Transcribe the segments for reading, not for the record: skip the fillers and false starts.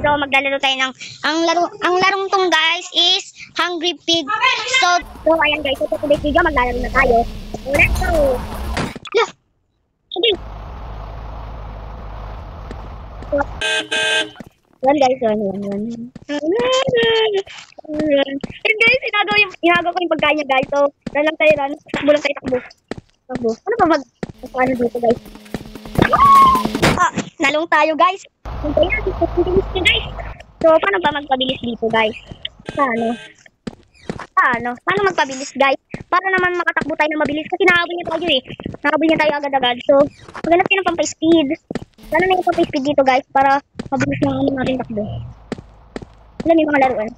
So maglalaro tayo ng ang larong tong guys is Hungry Pig. So ayan guys, so today's video maglalaro na tayo. So let's go. Lah. Okay. Run guys, run. And guys, inagaw ko yung pagkain niya guys. So run lang tayo, run. Takbo lang tayo, takbo. Ano ba paano dito guys? Nalong tayo guys. Guys. So, paano ba magpabilis dito guys? Paano magpabilis guys? Para naman makatakbo tayo na mabilis. Kasi nahabol niya tayo eh. Nahabol niya tayo agad-agad. So, maghanap tayo ng pampay-speed. Sana na yung pampay-speed dito guys. Para mabilis na natin takbo. Alam yung mga laruan.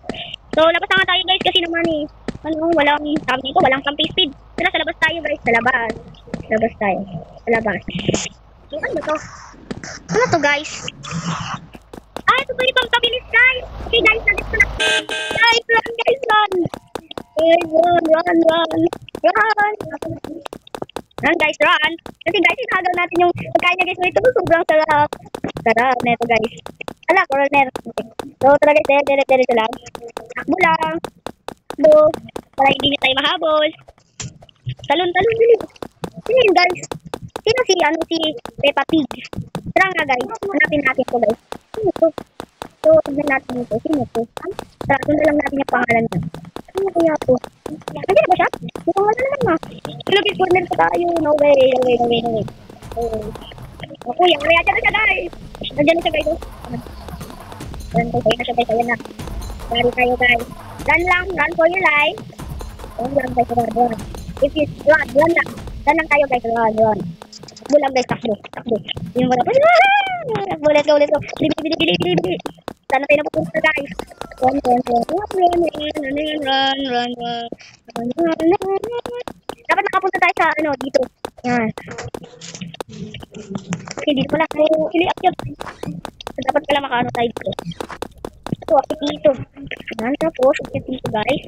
So, labas na nga tayo guys. Kasi naman eh. Walang pampay-speed. Tara, sa labas tayo guys. Sa labas. Sa labas. So, ano to? Ano to guys? Ito ba yung pampabilis guys? Okay guys, nagit ko na. Guys, run guys, run! Run guys, run! Kasi guys, inagaw natin yung pagkain niya guys. So, ito sobrang sarap. Sarap na ito guys. Corner. So, tara guys, dire lang. Takbo lang. Takbo. Para hindi niya tayo mahabol. Talon, bilis. Sino yun guys? Sino si Peppa Pig? Tara nga guys, hanapin natin to guys. Sino to? So, tignan natin ito. Sino to? Tara, sundan lang natin yung pangalan niya. Sino kaya to? Nandiyan ba siya? Yung pangalan naman na. Silagay corner pa tayo. No way. Okay, kaya dyan na siya guys. Nandiyan na siya guys. Run na. Sorry tayo guys. Run for your life. Run guys, run. If you run lang. Run lang tayo guys, run. Takbo lang guys, takbo. Yung mga let's go. Bili. Sana tayo napupunta guys. Run. Dapat nakapunta tayo sa dito. Yan. Okay, dito pala. Sili up yun. Dapat pala makaano tayo dito. Ito, akit dito. Yan, tapos akit dito guys.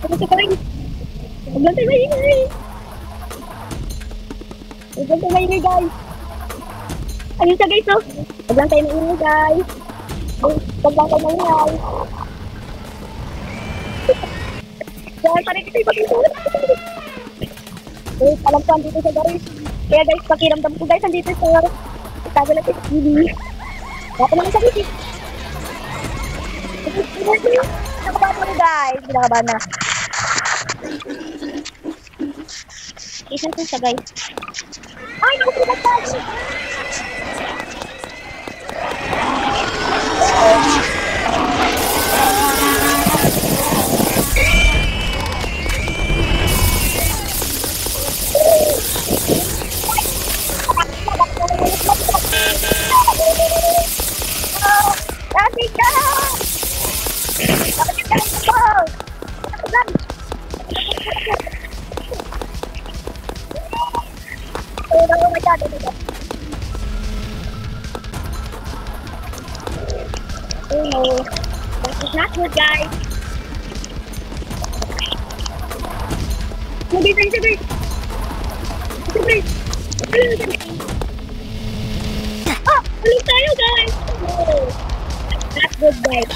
Huwag lang tayo maingay guys. Ayun siya guys, oh. Huwag lang tayo maingay guys. Jangan tarik kita dito. Alam ko andito siya guys. Kaya guys, pakiramdam ko guys, andito siya. Itago lang sa TV. Wala ko naman sa TV. Nakabahan mo guys. Nakabahan na. Isan ko siya guys. Ay, nakusulat tayo. Oh, that is not good, guys. Sabay. Ulit tayo, guys. Oh, not good, guys.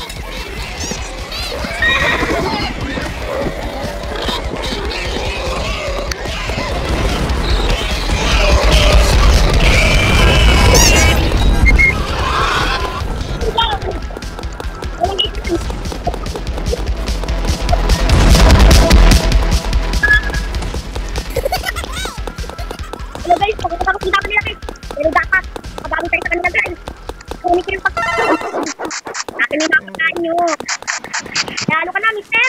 Lalo ka na, mister.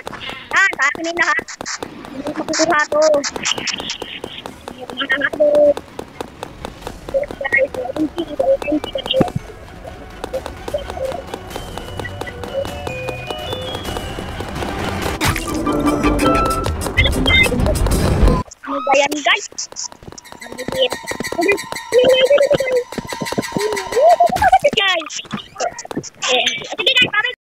Yan, sa akin na yung lahat. Hindi ko makukuha to. Hindi ko makukuha to. Ano ba yan, guys? Ano ba yan? Guys. Sige, guys,